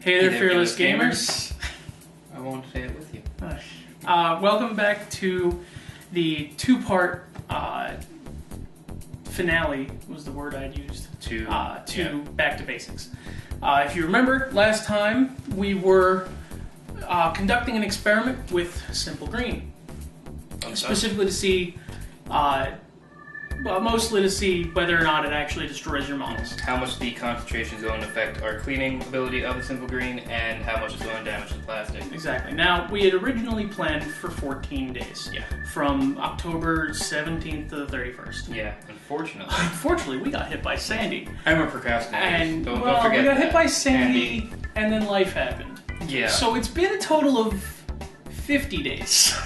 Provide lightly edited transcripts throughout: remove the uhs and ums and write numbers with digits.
Hey there, fearless gamers. I won't say it with you. Welcome back to the two-part finale, was the word I'd used, to Back to Basics. If you remember, last time we were conducting an experiment with Simple Green. Specifically to see, mostly to see whether or not it actually destroys your models. How much the concentration is going to affect our cleaning ability of the Simple Green, and how much is going to damage the plastic. Exactly. Now, we had originally planned for 14 days. Yeah. From October 17th to the 31st. Yeah, unfortunately. Unfortunately, we got hit by Sandy. I'm a procrastinator. And, don't well, forget we got that. hit by Sandy, and then life happened. Yeah. So it's been a total of 50 days.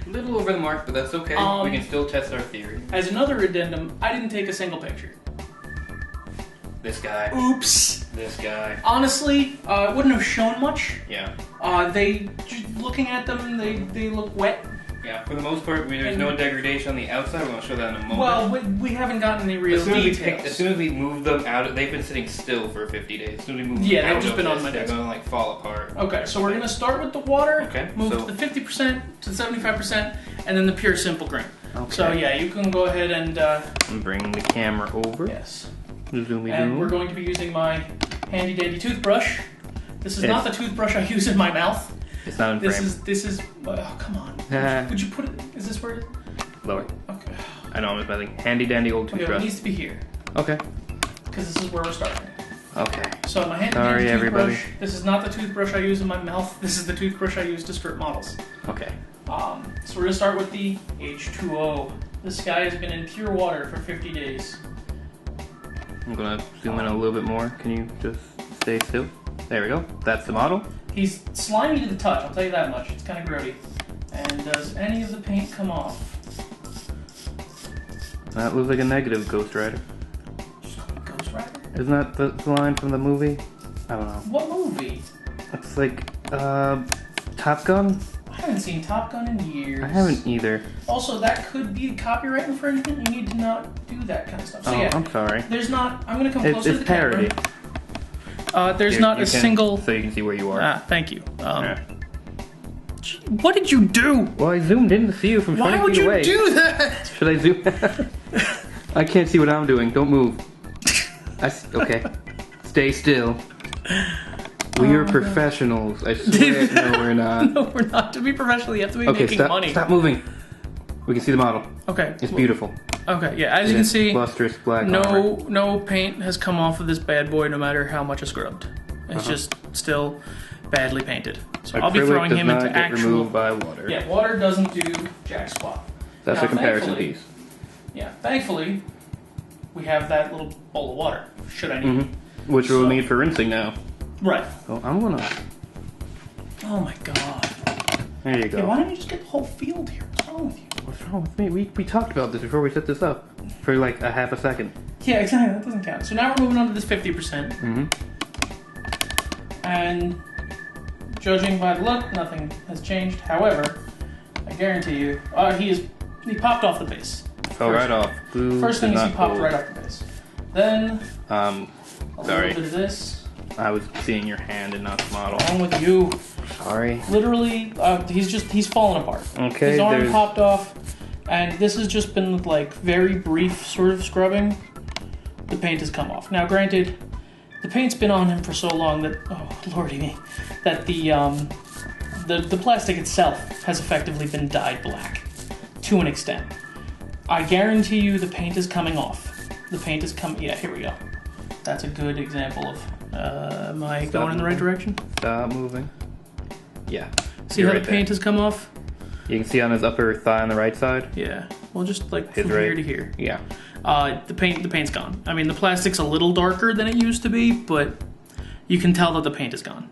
A little over the mark, but that's okay. We can still test our theory. As another addendum, I didn't take a single picture. This guy. Oops. This guy. Honestly, it wouldn't have shown much. Yeah. Looking at them, they look wet. Yeah, for the most part, there's no degradation on the outside. We're going to show that in a moment. Well, we haven't gotten any real details. As soon as we move them out, they've been sitting still for 50 days. As soon as we move them out, they've just been on my they're desk. going to fall apart. Okay, so we're going to start with the water, move to the 50% to the 75%, and then the pure Simple Green. Okay. So yeah, you can go ahead and bring the camera over. Yes. And we're going to be using my handy dandy toothbrush. This is not the toothbrush I use in my mouth. It's not in frame. This is. Oh, come on. Would you put it? Is this where? Lower. Okay. I know I'm just messing. Handy dandy old toothbrush. Okay, it needs to be here. Okay. Because this is where we're starting. Okay. So my handy dandy toothbrush. This is not the toothbrush I use in my mouth. This is the toothbrush I use to strip models. Okay. So we're gonna start with the H2O. This guy has been in pure water for 50 days. I'm gonna zoom in a little bit more. Can you just stay still? There we go. That's the model. He's slimy to the touch, I'll tell you that much. It's kind of grody. And does any of the paint come off? That looks like a negative Ghost Rider. Ghost Rider? Isn't that the line from the movie? I don't know. What movie? It's like, Top Gun? I haven't seen Top Gun in years. I haven't either. Also, that could be copyright infringement. You need to not do that kind of stuff. So yeah, I'm sorry. There's not, I'm going to come closer to the parody. camera. There's not a single... So you can see where you are. Thank you. What did you do? Well, I zoomed in to see you from 20 feet away. Why would you do that? Should I zoom? I can't see what I'm doing. Don't move. Okay. Stay still. We are professionals. I swear. No, we're not. No, we're not. To be professional, you have to be making money. Stop moving. We can see the model. Okay. It's beautiful. Okay, yeah, as you can see, lustrous black armor. No paint has come off of this bad boy, no matter how much it's scrubbed. It's just still badly painted. So I'll be throwing him into actual... removed by water. Yeah, water doesn't do jack squat. That's a comparison piece. Yeah, thankfully, we have that little bowl of water, should I need it. Which we'll need for rinsing now. Right. So I'm gonna... Oh my god. There you go. Yeah, why don't you just get the whole field here? What's wrong with you? What's wrong with me? We talked about this before we set this up. For like a half a second. Yeah, exactly. That doesn't count. So now we're moving on to this 50%. And judging by the look, nothing has changed. However, I guarantee you, he popped off the base. Fell right off. First thing is he popped right off the base. Then, a sorry. little bit of this. I was seeing your hand and not the model. What's wrong with you? Sorry. Literally, he's fallen apart. Okay. His arm popped off, and this has just been like very brief sort of scrubbing. The paint has come off. Now, granted, the paint's been on him for so long that lordy me, that the plastic itself has effectively been dyed black to an extent. I guarantee you, the paint is coming off. The paint is coming. Yeah, here we go. That's a good example of. Am I going in the right direction? Stop moving. Yeah. See how the paint has come off? You can see on his upper thigh on the right side? Yeah. Well, just like from here to here. Yeah. The paint's gone. I mean, the plastic's a little darker than it used to be, but you can tell that the paint is gone.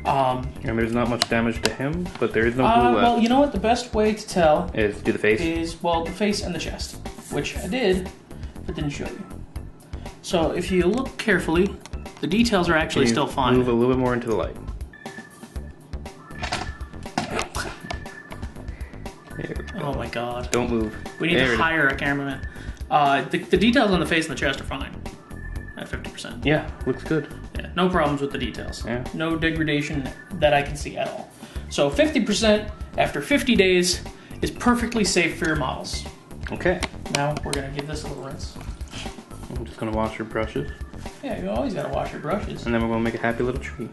And there's not much damage to him, but there is no glue left. Well, you know what? The best way to tell is do the face. The face and the chest, which I did, but didn't show you. So if you look carefully, the details are actually still fine. Move a little bit more into the light. Oh my god. Don't move. We need to hire a cameraman. The details on the face and the chest are fine. At 50%. Yeah, looks good. Yeah. no problems with the details. Yeah. No degradation that I can see at all. So 50% after 50 days is perfectly safe for your models. Okay. Now we're gonna give this a little rinse. I'm just gonna wash your brushes, Yeah, you always gotta wash your brushes. and then we're gonna make a happy little tree.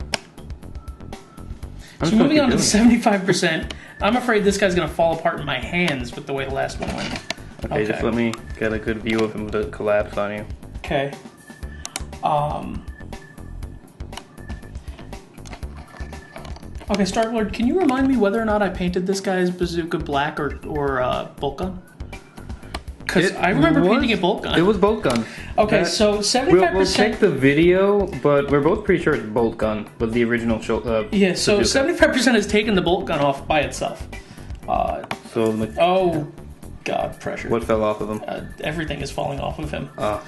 So moving on to 75%, I'm afraid this guy's gonna fall apart in my hands with the way the last one went. Okay, just let me get a good view of him to collapse on you. Okay. Okay, Star-Lord, can you remind me whether or not I painted this guy's bazooka black or bolt gun? Because I remember painting it bolt gun. It was bolt gun. Okay, so 75%. We'll check the video, but we're both pretty sure it's bolt gun was the original yeah, so bazooka. 75% has taken the bolt gun off by itself. Oh, God, pressure. What fell off of him? Everything is falling off of him. Oh,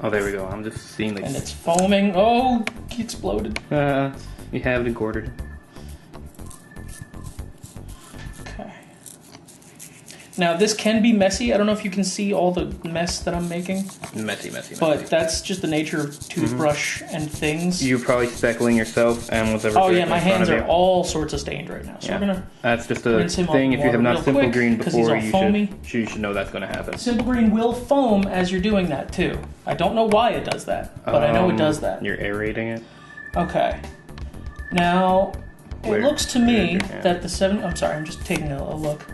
there we go. I'm just seeing the... And it's foaming. Oh, he exploded. You have it quartered. Okay. Now, this can be messy. I don't know if you can see all the mess that I'm making. Messy. But that's just the nature of toothbrush and things. You're probably speckling yourself and whatever. Oh, yeah, my hands are all sorts of stained right now. So we're going to That's just a rinse him thing. off If you have water not real Simple quick, Green 'cause he's before, all foamy. you should know that's going to happen. Simple Green will foam as you're doing that, too. I don't know why it does that, but I know it does that. You're aerating it? Okay. Now, it looks to me Yeah. that I'm sorry, I'm just taking a look.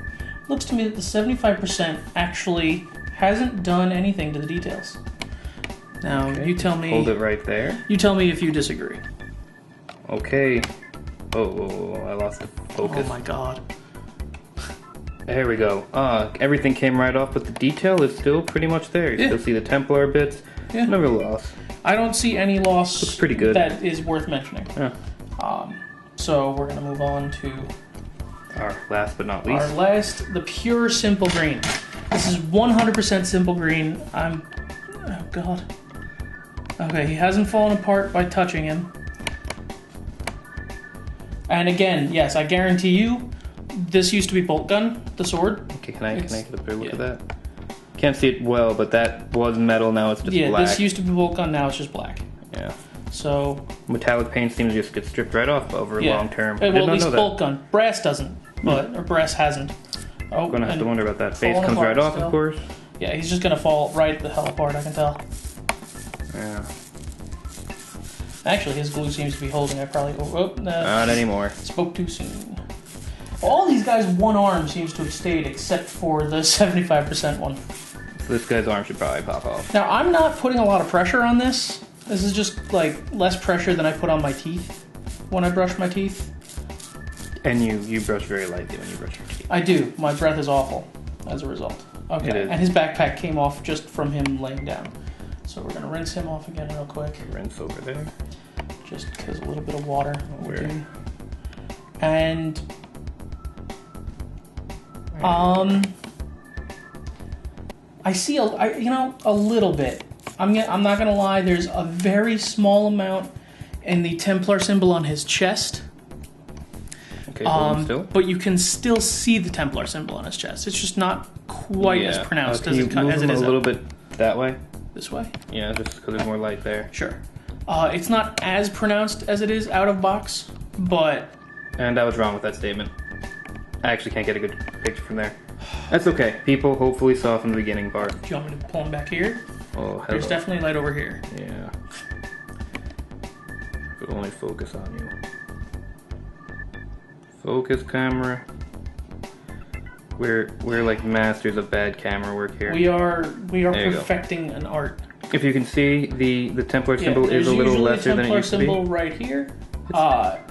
Looks to me that the 75% actually hasn't done anything to the details. Now, you tell me. Hold it right there. You tell me if you disagree. Okay. Oh, I lost the focus. Oh my god. There we go. Everything came right off, but the detail is still pretty much there. You still see the Templar bits. Yeah. No real loss. I don't see any loss. Looks pretty good. That is worth mentioning. Yeah. So we're gonna move on to Our last but not least. our last, the pure Simple Green. This is 100% Simple Green. Oh god. Okay, he hasn't fallen apart by touching him. And again, yes, I guarantee you, this used to be bolt gun, the sword. Okay, can I get a better look at that? Can't see it well, but that was metal. Now it's just black. This used to be bolt gun. Now it's just black. Yeah. So Metallic paint seems to just get stripped right off over long term. Well, Did at not least know that. bolt gun. Brass doesn't, or brass hasn't. Oh, I'm gonna have to wonder about that. Base falling comes right apart off, still. of course. Yeah, he's just gonna fall right the hell apart. I can tell. Yeah. Actually, his glue seems to be holding. Not anymore. Spoke too soon. All these guys' one arm seems to have stayed, except for the 75% one. So this guy's arm should probably pop off. Now, I'm not putting a lot of pressure on this. This is just, like, less pressure than I put on my teeth when I brush my teeth. And you brush very lightly when you brush your teeth. I do. My breath is awful as a result. Okay. It is. And his backpack came off just from him laying down. So we're going to rinse him off again real quick. Rinse over there. Just because a little bit of water will Where? do. And I see a little bit. I'm not gonna lie. There's a very small amount in the Templar symbol on his chest. Okay, hold him still. But you can still see the Templar symbol on his chest. It's just not quite as pronounced Can as you it move him is a little bit that way? this way. Yeah, just because there's more light there. Sure. It's not as pronounced as it is out of box, but And I was wrong with that statement. I actually can't get a good picture from there. That's okay. People hopefully saw from the beginning part. do you want me to pull him back here? Oh, hello. There's definitely light over here. Yeah. Could only focus on you. Focus camera. We're like masters of bad camera work here. We are There you go. perfecting an art. If you can see, the Templar symbol there's is a little usually lesser a than it Templar used to be. symbol right here.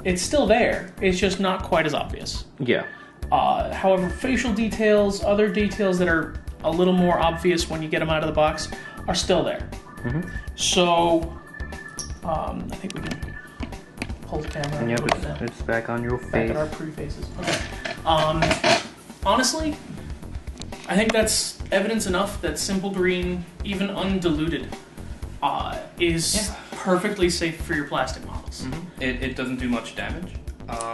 It's still there. It's just not quite as obvious. Yeah. However, facial details, other details that are a little more obvious when you get them out of the box, are still there. Mm-hmm. So, I think we can pull the camera. And a yep, little bit now. it's back on your Back face. at our pre-faces. Okay. Honestly, I think that's evidence enough that Simple Green, even undiluted, is perfectly safe for your plastic models. Mm-hmm. It doesn't do much damage.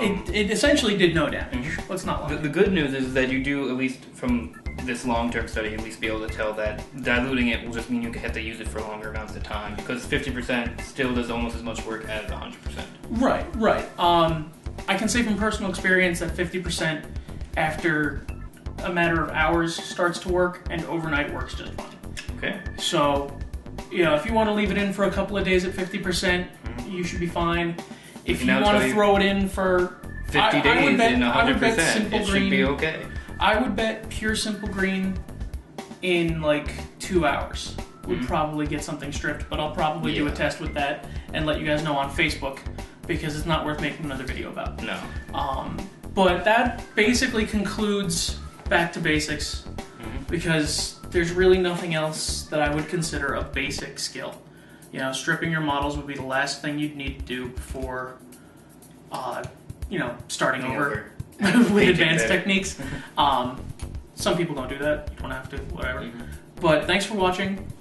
It essentially did no damage. Let's not lie. The good news is that you do, at least from this long-term study at least be able to tell that diluting it will just mean you have to use it for longer amounts of time, because 50% still does almost as much work as 100%. Right. I can say from personal experience that 50% after a matter of hours starts to work, and overnight works just fine. Okay. So, if you want to leave it in for a couple of days at 50%, you should be fine. If you want to throw it in for 50 days in 100%, it should be okay. I would bet pure Simple Green in like 2 hours would probably get something stripped, but I'll probably do a test with that and let you guys know on Facebook, because it's not worth making another video about. No. But that basically concludes Back to Basics, because there's really nothing else that I would consider a basic skill. Stripping your models would be the last thing you'd need to do before, starting over with advanced techniques. Some people don't do that. You don't have to, whatever. But thanks for watching.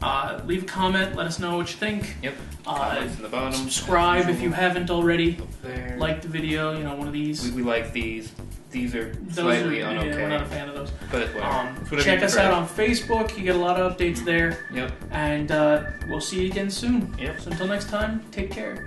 Leave a comment. Let us know what you think. Yep. Comments in the bottom. Subscribe if you haven't already. Up there. Like the video. One of these. We like these. These are slightly unokay. Yeah, we're not a fan of those. But it's whatever. Check us out on Facebook. You get a lot of updates there. Yep. And we'll see you again soon. Yep. So until next time, take care.